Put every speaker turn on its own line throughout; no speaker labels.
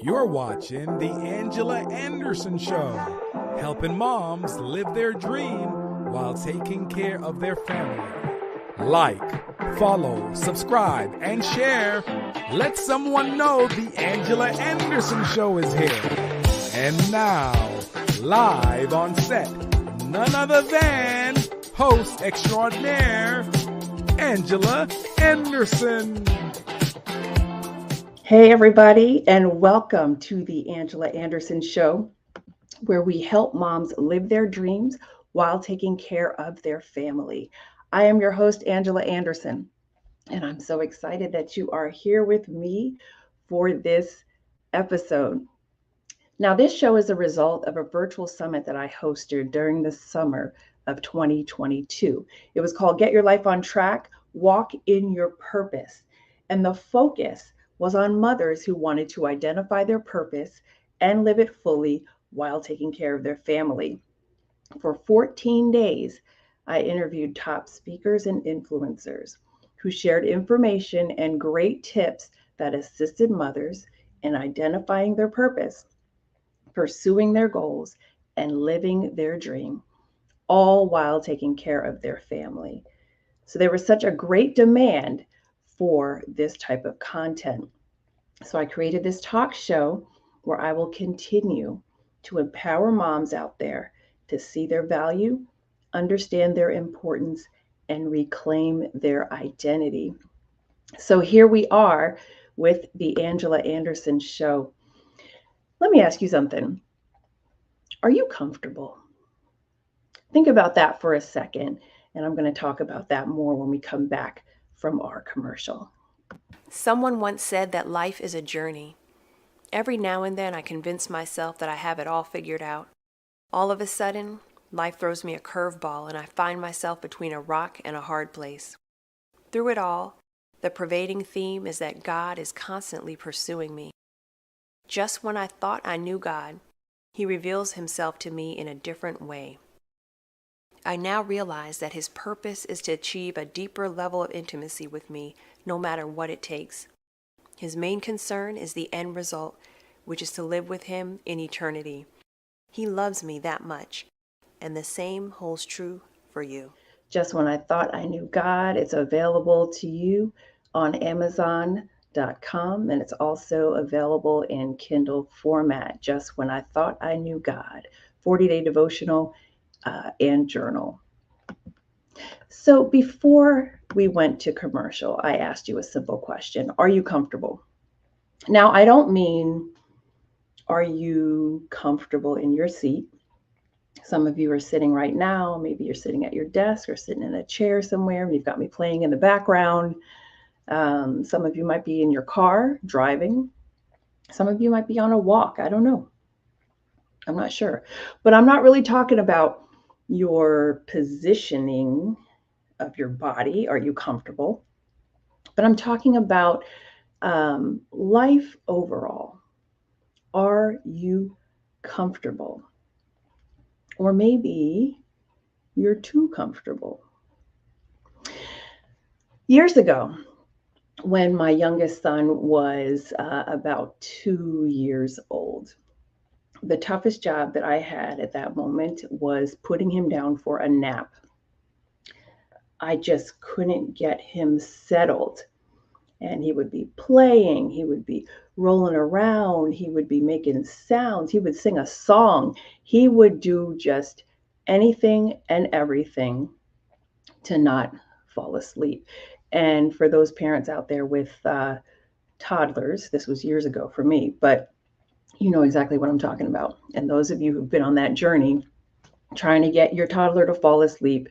You're watching The Angela Anderson Show, helping moms live their dream while taking care of their family. Like, follow, subscribe, and share. Let someone know The Angela Anderson Show is here. And now, live on set, none other than host extraordinaire, Angela Anderson.
Hey, everybody, and welcome to the Angela Anderson Show, where we help moms live their dreams while taking care of their family. I am your host, Angela Anderson, and I'm so excited that you are here with me for this episode. Now, this show is a result of a virtual summit that I hosted during the summer of 2022. It was called Get Your Life on Track, Walk in Your Purpose, and the focus was on mothers who wanted to identify their purpose and live it fully while taking care of their family. For 14 days, I interviewed top speakers and influencers who shared information and great tips that assisted mothers in identifying their purpose, pursuing their goals, and living their dream, all while taking care of their family. So there was such a great demand for this type of content. So I created this talk show where I will continue to empower moms out there to see their value, understand their importance, and reclaim their identity. So here we are with the Angela Anderson Show. Let me ask you something. Are you comfortable? Think about that for a second, and I'm going to talk about that more when we come back from our commercial.
Someone once said that life is a journey. Every now and then I convince myself that I have it all figured out. All of a sudden, life throws me a curveball and I find myself between a rock and a hard place. Through it all, the pervading theme is that God is constantly pursuing me. Just when I thought I knew God, He reveals Himself to me in a different way. I now realize that His purpose is to achieve a deeper level of intimacy with me, no matter what it takes. His main concern is the end result, which is to live with Him in eternity. He loves me that much, and the same holds true for you.
Just When I Thought I Knew God, it's available to you on Amazon.com, and it's also available in Kindle format. Just When I Thought I Knew God, 40-day devotional and journal. So before we went to commercial, I asked you a simple question. Are you comfortable? Now, I don't mean, are you comfortable in your seat? Some of you are sitting right now. Maybe you're sitting at your desk or sitting in a chair somewhere, and you've got me playing in the background. Some of you might be in your car driving. Some of you might be on a walk. I don't know. I'm not sure. But I'm not really talking about your positioning of your body. Are you comfortable? But I'm talking about life overall. Are you comfortable? Or maybe you're too comfortable. Years ago, when my youngest son was about 2 years old, the toughest job that I had at that moment was putting him down for a nap. I just couldn't get him settled. And he would be playing, he would be rolling around, he would be making sounds, he would sing a song, he would do just anything and everything to not fall asleep. And for those parents out there with toddlers, this was years ago for me, but you know exactly what I'm talking about. And those of you who've been on that journey, trying to get your toddler to fall asleep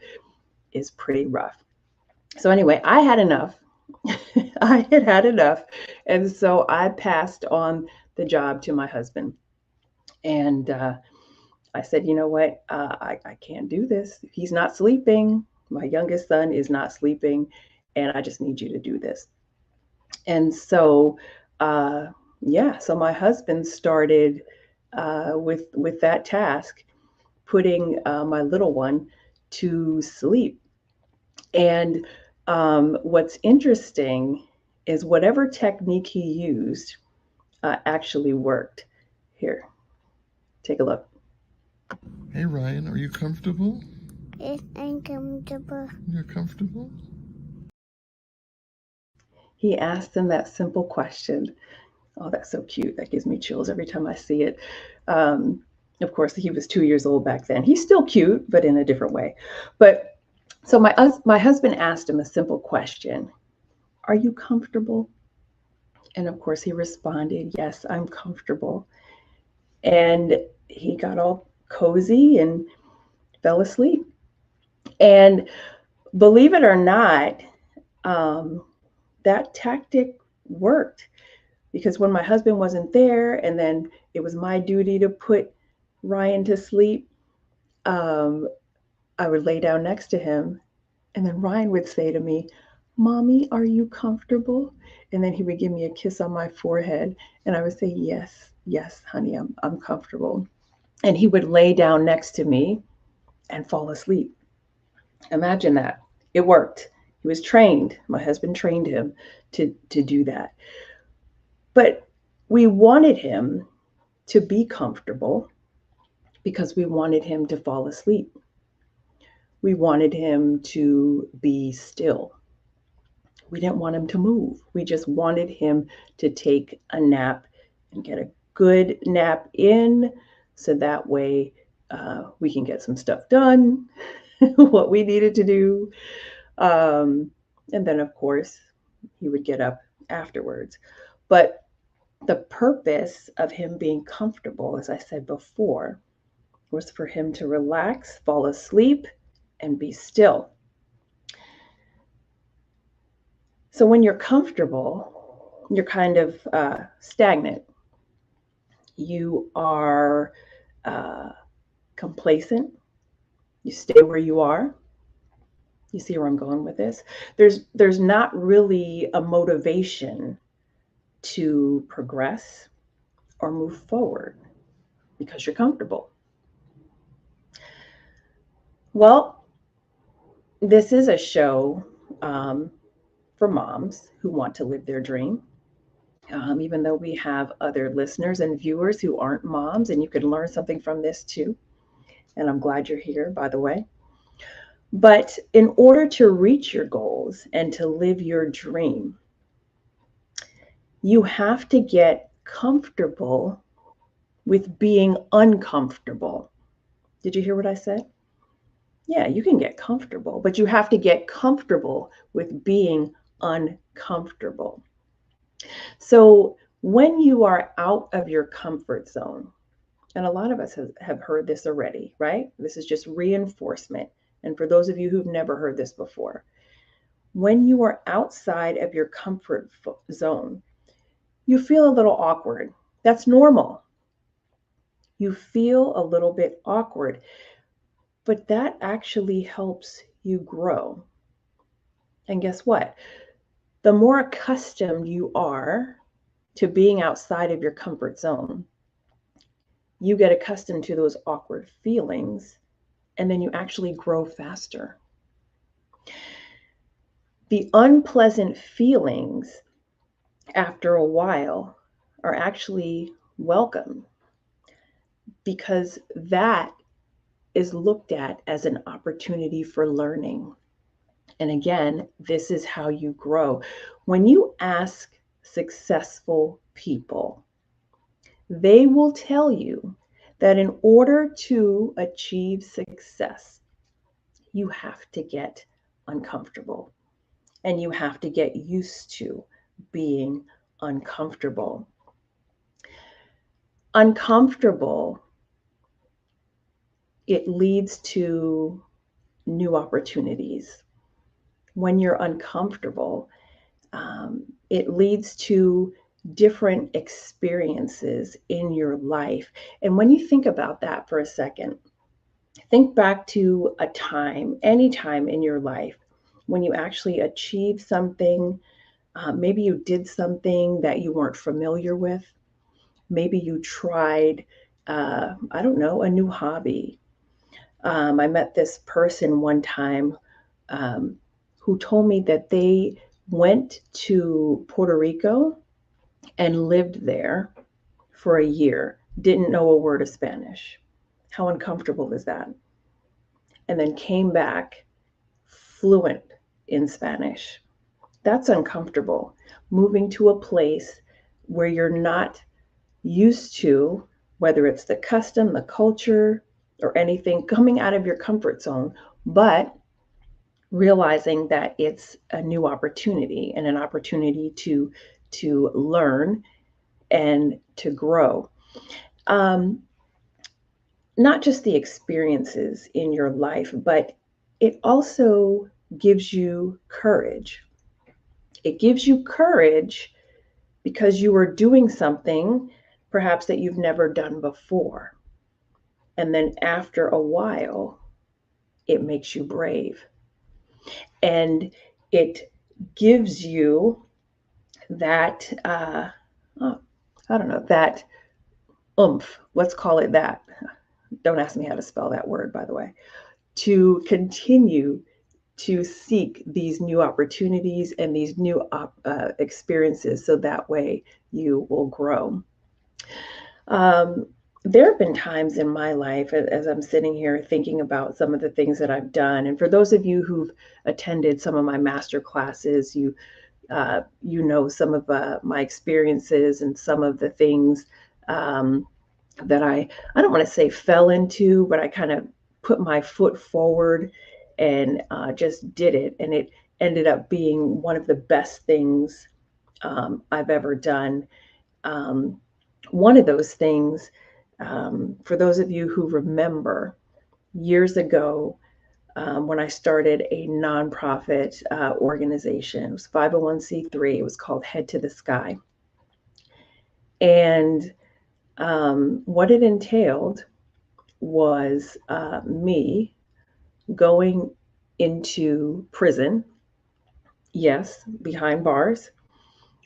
is pretty rough. So anyway, I had enough. I had had enough. And so I passed on the job to my husband. And I said, you know what? I can't do this. He's not sleeping. My youngest son is not sleeping. And I just need you to do this. And so, so my husband started with that task, putting my little one to sleep. And what's interesting is whatever technique he used, actually worked. Here, take a look.
Hey Ryan, are you comfortable?
Yes, I'm comfortable.
You're comfortable?
He asked him that simple question. Oh, that's so cute. That gives me chills every time I see it. Of course, he was 2 years old back then. He's still cute, but in a different way. But so my husband asked him a simple question. Are you comfortable? And of course, he responded, yes, I'm comfortable. And he got all cozy and fell asleep. And believe it or not, that tactic worked, because when my husband wasn't there and then it was my duty to put Ryan to sleep, I would lay down next to him, and then Ryan would say to me, Mommy, are you comfortable? And then he would give me a kiss on my forehead, and I would say, yes, yes, honey, I'm comfortable. And he would lay down next to me and fall asleep. Imagine that. It worked. He was trained. My husband trained him to do that. But we wanted him to be comfortable because we wanted him to fall asleep. We wanted him to be still. We didn't want him to move. We just wanted him to take a nap and get a good nap in, so that way we can get some stuff done, what we needed to do. And then, of course, he would get up afterwards. But the purpose of him being comfortable, as I said before, was for him to relax, fall asleep, and be still. So when you're comfortable, you're kind of stagnant. You are complacent. You stay where you are. You see where I'm going with this? There's not really a motivation to progress or move forward because you're comfortable. Well, this is a show for moms who want to live their dream. Even though we have other listeners and viewers who aren't moms, and you can learn something from this too. And I'm glad you're here, by the way. But in order to reach your goals and to live your dream, you have to get comfortable with being uncomfortable. Did you hear what I said? Yeah, you can get comfortable, but you have to get comfortable with being uncomfortable. So when you are out of your comfort zone, and a lot of us have heard this already, right? This is just reinforcement. And for those of you who've never heard this before, when you are outside of your comfort zone, you feel a little awkward. That's normal. You feel a little bit awkward, but that actually helps you grow. And guess what? The more accustomed you are to being outside of your comfort zone, you get accustomed to those awkward feelings, and then you actually grow faster. The unpleasant feelings after a while are actually welcome, because that is looked at as an opportunity for learning. And again, this is how you grow. When you ask successful people, they will tell you that in order to achieve success, you have to get uncomfortable, and you have to get used to being uncomfortable. Uncomfortable, it leads to new opportunities. When you're uncomfortable, it leads to different experiences in your life. And when you think about that for a second, think back to a time, any time in your life, when you actually achieved something. Maybe you did something that you weren't familiar with. Maybe you tried, I don't know, a new hobby. I met this person one time who told me that they went to Puerto Rico and lived there for a year, didn't know a word of Spanish. How uncomfortable is that? And then came back fluent in Spanish. That's uncomfortable. Moving to a place where you're not used to, whether it's the custom, the culture, or anything, coming out of your comfort zone, but realizing that it's a new opportunity and an opportunity to learn and to grow. Not just the experiences in your life, but it also gives you courage. It gives you courage because you are doing something perhaps that you've never done before. And then after a while, it makes you brave. And it gives you that, I don't know, that oomph, let's call it that. Don't ask me how to spell that word, by the way, to continue to seek these new opportunities and these new experiences, so that way you will grow. There have been times in my life, as I'm sitting here thinking about some of the things that I've done, and for those of you who've attended some of my master classes, you know some of my experiences and some of the things that I don't want to say fell into, but I kind of put my foot forward and just did it. And it ended up being one of the best things I've ever done. One of those things, for those of you who remember, years ago, when I started a nonprofit organization, it was 501c3, it was called Head to the Sky. And what it entailed was me going into prison, yes, behind bars,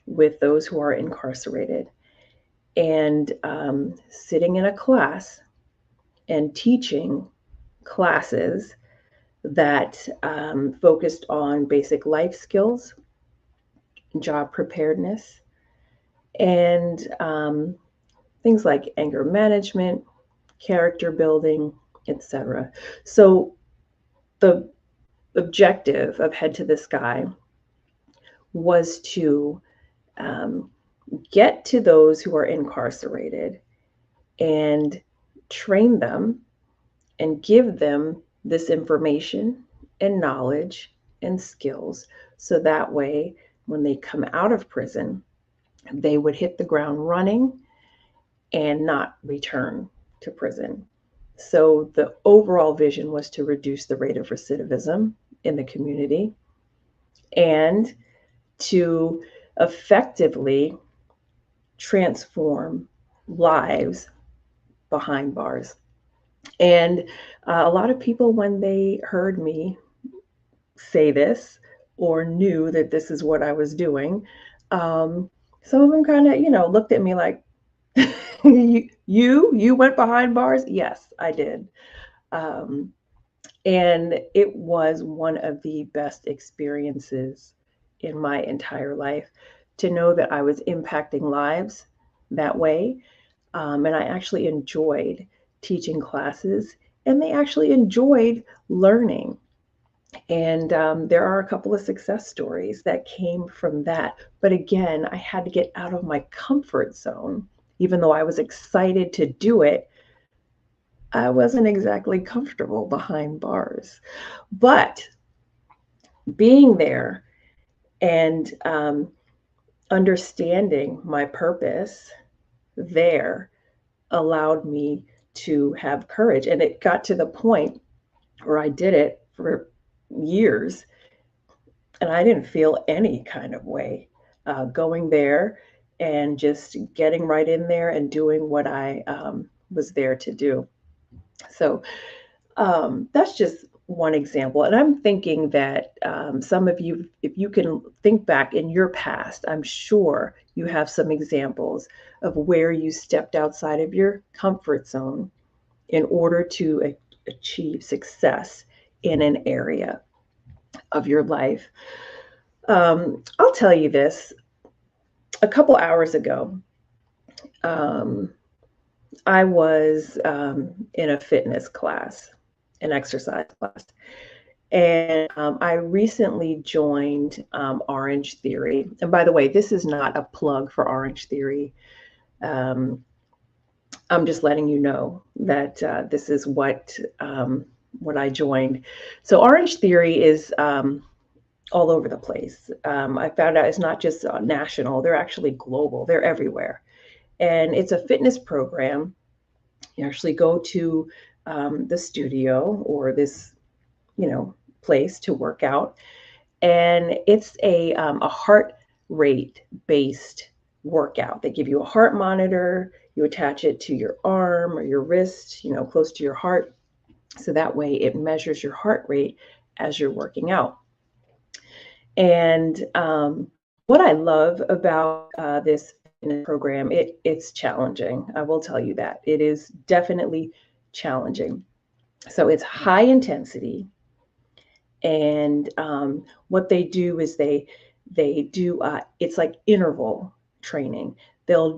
with those who are incarcerated, and sitting in a class and teaching classes that focused on basic life skills, job preparedness, and things like anger management, character building, etc. So the objective of Head to the Sky was to get to those who are incarcerated and train them and give them this information and knowledge and skills, so that way when they come out of prison, they would hit the ground running and not return to prison. So the overall vision was to reduce the rate of recidivism in the community and to effectively transform lives behind bars. And a lot of people, when they heard me say this or knew that this is what I was doing, some of them kind of, looked at me like, you went behind bars? Yes, I did. And it was one of the best experiences in my entire life to know that I was impacting lives that way. And I actually enjoyed teaching classes, and they actually enjoyed learning. And there are a couple of success stories that came from that. But again, I had to get out of my comfort zone. Even though I was excited to do it, I wasn't exactly comfortable behind bars. But being there and understanding my purpose there allowed me to have courage. And it got to the point where I did it for years and I didn't feel any kind of way going there and just getting right in there and doing what I was there to do. So that's just one example. And I'm thinking that some of you, if you can think back in your past, I'm sure you have some examples of where you stepped outside of your comfort zone in order to achieve success in an area of your life. I'll tell you this. a couple hours ago, I was in a fitness class, an exercise class. And I recently joined Orange Theory. And by the way, this is not a plug for Orange Theory. I'm just letting you know that this is what I joined. So Orange Theory is all over the place. I found out it's not just national; they're actually global. They're everywhere, and it's a fitness program. You actually go to the studio or this, place to work out, and it's a heart rate based workout. They give you a heart monitor. You attach it to your arm or your wrist, close to your heart, so that way it measures your heart rate as you're working out. And what I love about this program, it's challenging. I will tell you that it is definitely challenging. So it's high intensity. And what they do is they do it's like interval training. They'll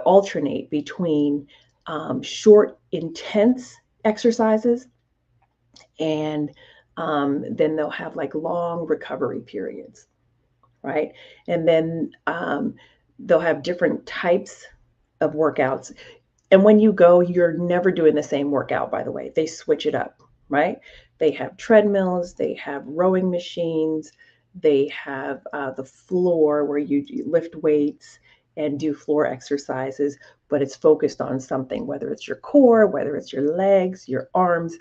alternate between short, intense exercises, and then they'll have like long recovery periods, right? And then they'll have different types of workouts. And when you go, you're never doing the same workout, by the way. They switch it up, right? They have treadmills, they have rowing machines, they have the floor where you lift weights and do floor exercises, but it's focused on something, whether it's your core, whether it's your legs, your arms.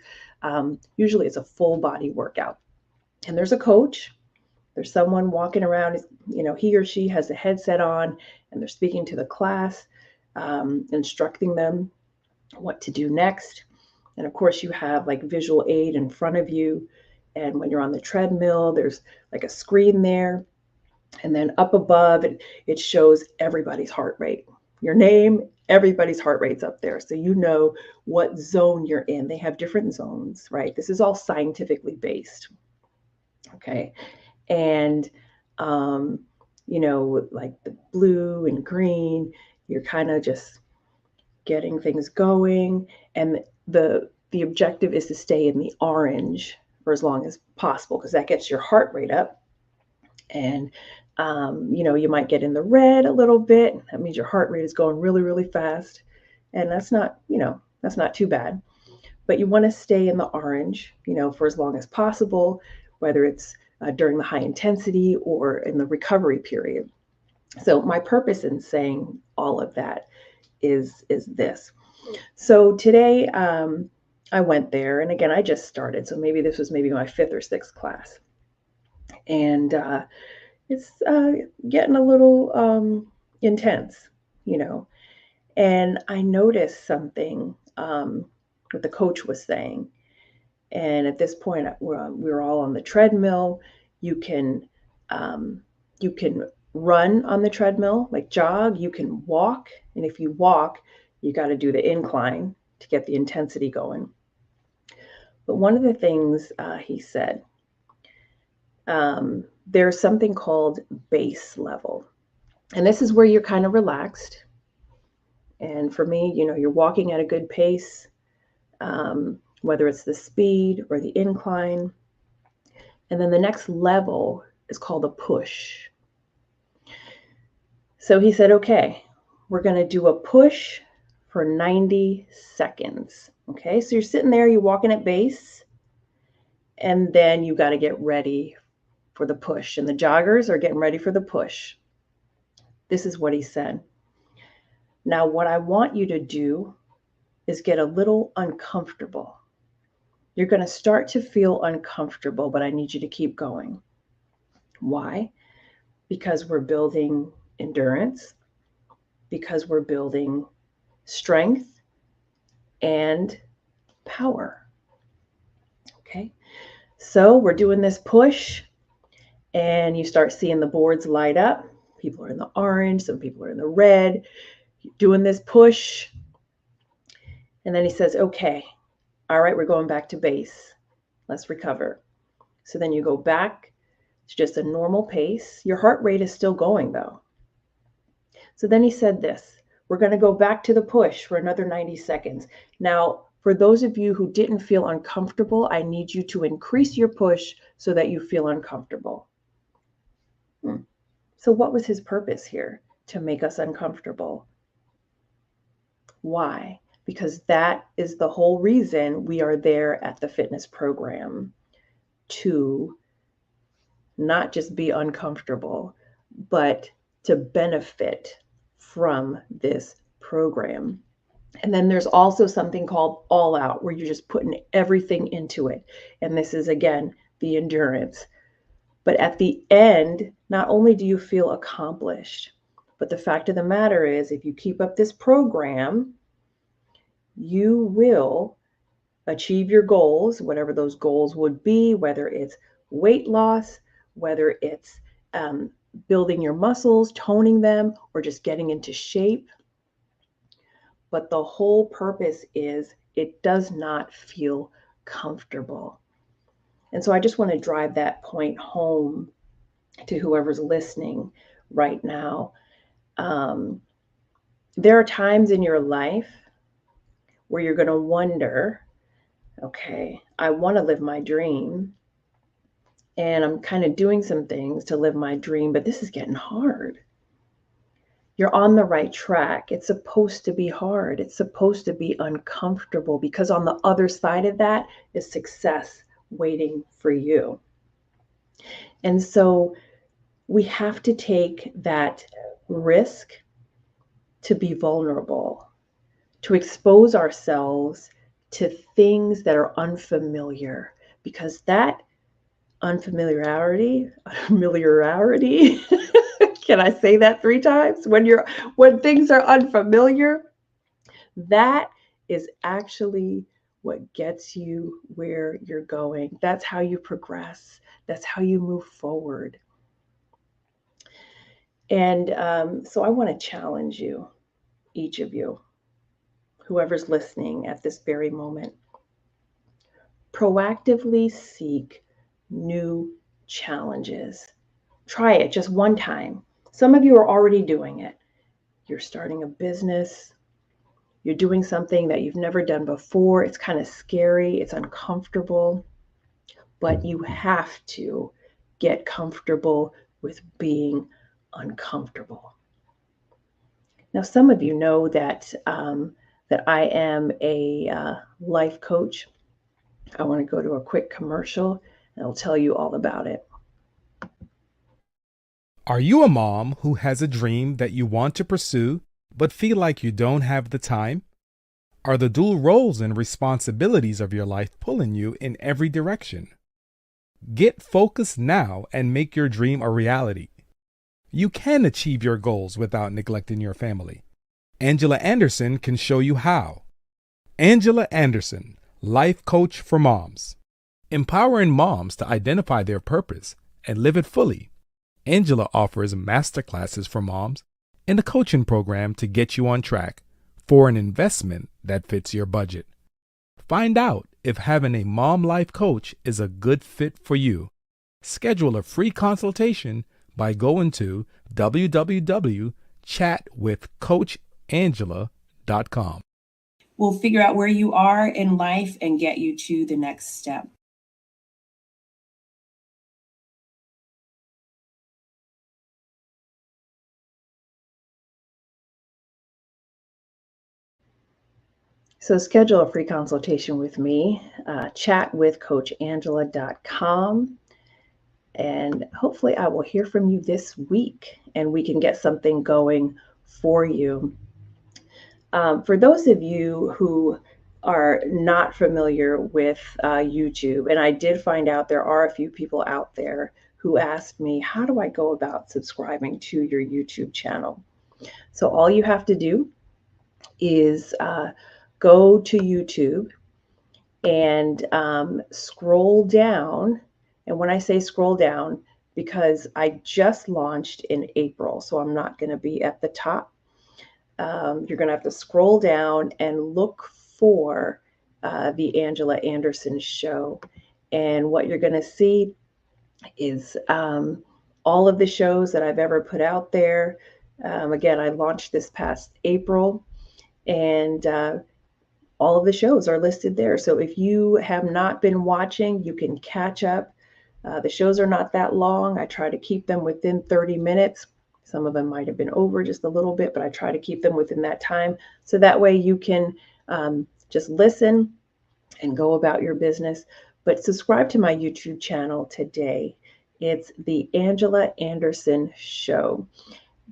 Usually it's a full body workout. And there's a coach, there's someone walking around, he or she has a headset on, and they're speaking to the class, instructing them what to do next. And of course, you have like visual aid in front of you. And when you're on the treadmill, there's like a screen there. And then up above, it shows everybody's heart rate. Your name, everybody's heart rate's up there. So you know what zone you're in. They have different zones, right? This is all scientifically based. Okay. And, like the blue and green, you're kind of just getting things going. And the objective is to stay in the orange for as long as possible, because that gets your heart rate up. And you might get in the red a little bit. That means your heart rate is going really, really fast, and that's not too bad. But you want to stay in the orange, for as long as possible, whether it's during the high intensity or in the recovery period. So my purpose in saying all of that is this. So today I went there, and again, I just started, so maybe this was maybe my 5th or 6th class, and it's getting a little intense, and I noticed something what the coach was saying. And at this point, we're all on the treadmill. You can run on the treadmill, like jog. You can walk, and if you walk, you got to do the incline to get the intensity going. But one of the things he said, there's something called base level, and this is where you're kind of relaxed. And for me, you're walking at a good pace, whether it's the speed or the incline. And then the next level is called a push. So he said, okay, we're going to do a push for 90 seconds. Okay, so you're sitting there, you're walking at base, and then you got to get ready for the push. And the joggers are getting ready for the push. This is what he said. Now, what I want you to do is get a little uncomfortable. You're going to start to feel uncomfortable, but I need you to keep going. Why? Because we're building endurance, because we're building strength and power. Okay, so we're doing this push, and you start seeing the boards light up. People are in the orange, some people are in the red. You're doing this push. And then he says, okay, all right, we're going back to base. Let's recover. So then you go back to just a normal pace. Your heart rate is still going though. So then he said this, we're going to go back to the push for another 90 seconds. Now, for those of you who didn't feel uncomfortable, I need you to increase your push so that you feel uncomfortable. So what was his purpose here? To make us uncomfortable. Why? Because that is the whole reason we are there at the fitness program, to not just be uncomfortable, but to benefit from this program. And then there's also something called all out, where you're just putting everything into it. And this is, again, the endurance. But at the end, not only do you feel accomplished, but the fact of the matter is, if you keep up this program, you will achieve your goals, whatever those goals would be, whether it's weight loss, whether it's building your muscles, toning them, or just getting into shape. But the whole purpose is it does not feel comfortable. And so I just want to drive that point home to whoever's listening right now. There are times in your life where you're going to wonder, okay, I want to live my dream, and I'm kind of doing some things to live my dream, but this is getting hard. You're on the right track. It's supposed to be hard. It's supposed to be uncomfortable, because on the other side of that is success waiting for you. And so we have to take that risk to be vulnerable, to expose ourselves to things that are unfamiliar, because that unfamiliarity, can I say that 3 times? When things are unfamiliar, that is actually what gets you where you're going. That's how you progress. That's how you move forward. And so I want to challenge you, each of you, whoever's listening at this very moment, proactively seek new challenges. Try it just one time. Some of you are already doing it. You're starting a business. You're doing something that you've never done before. It's kind of scary. It's uncomfortable. But you have to get comfortable with being uncomfortable. Now, some of you know that I am a life coach. I want to go to a quick commercial, and I'll tell you all about it.
Are you a mom who has a dream that you want to pursue but feel like you don't have the time? Are the dual roles and responsibilities of your life pulling you in every direction? Get focused now and make your dream a reality. You can achieve your goals without neglecting your family. Angela Anderson can show you how. Angela Anderson, Life Coach for Moms. Empowering moms to identify their purpose and live it fully. Angela offers masterclasses for moms and a coaching program to get you on track for an investment that fits your budget. Find out if having a mom life coach is a good fit for you. Schedule a free consultation by going to www.chatwithcoachangela.com.
We'll figure out where you are in life and get you to the next step. So schedule a free consultation with me, chatwithcoachangela.com. And hopefully I will hear from you this week and we can get something going for you. For those of you who are not familiar with YouTube, and I did find out there are a few people out there who asked me, how do I go about subscribing to your YouTube channel? So all you have to do is go to YouTube and scroll down. And when I say scroll down, because I just launched in April, so I'm not going to be at the top. You're going to have to scroll down and look for the Angela Anderson Show. And what you're going to see is all of the shows that I've ever put out there. Again, I launched this past April, and all of the shows are listed there. So if you have not been watching, you can catch up. The shows are not that long. I try to keep them within 30 minutes. Some of them might have been over just a little bit, but I try to keep them within that time. So that way you can just listen and go about your business. But subscribe to my YouTube channel today. It's the Angela Anderson Show.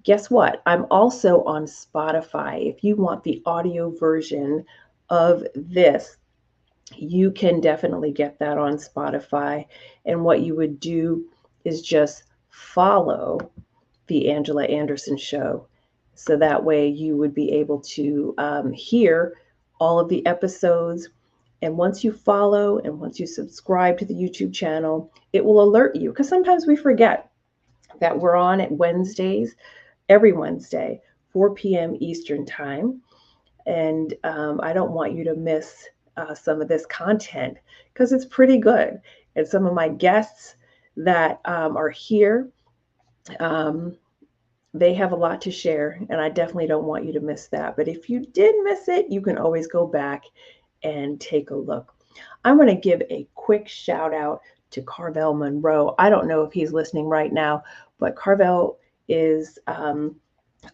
Guess what? I'm also on Spotify. If you want the audio version of this, you can definitely get that on Spotify. And what you would do is just follow the Angela Anderson Show. So that way you would be able to hear all of the episodes. And once you follow and once you subscribe to the YouTube channel, it will alert you, because sometimes we forget that we're on at Wednesdays, every Wednesday, 4 p.m. Eastern Time. And I don't want you to miss some of this content, because it's pretty good. And some of my guests that are here, they have a lot to share, and I definitely don't want you to miss that. But if you did miss it, you can always go back and take a look. I'm going to give a quick shout out to Carvel Monroe. I don't know if he's listening right now, but Carvel is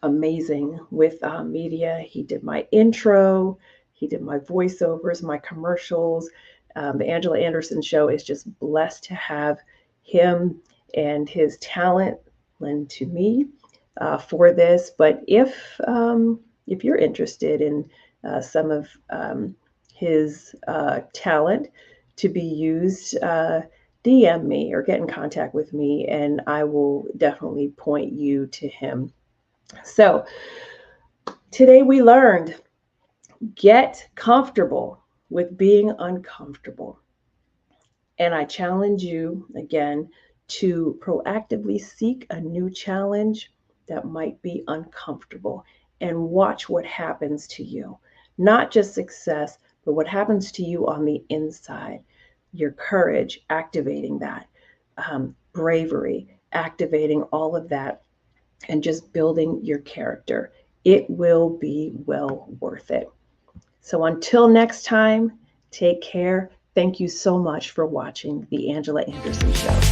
amazing with media. He did my intro, he did my voiceovers, my commercials. The Angela Anderson Show is just blessed to have him and his talent lend to me for this. But if you're interested in some of his talent to be used, DM me or get in contact with me, and I will definitely point you to him. So today we learned, get comfortable with being uncomfortable. And I challenge you again to proactively seek a new challenge that might be uncomfortable, and watch what happens to you. Not just success, but what happens to you on the inside. Your courage, activating that, bravery, activating all of that, and just building your character. It will be well worth it. So until next time, take care. Thank you so much for watching The Angela Anderson Show.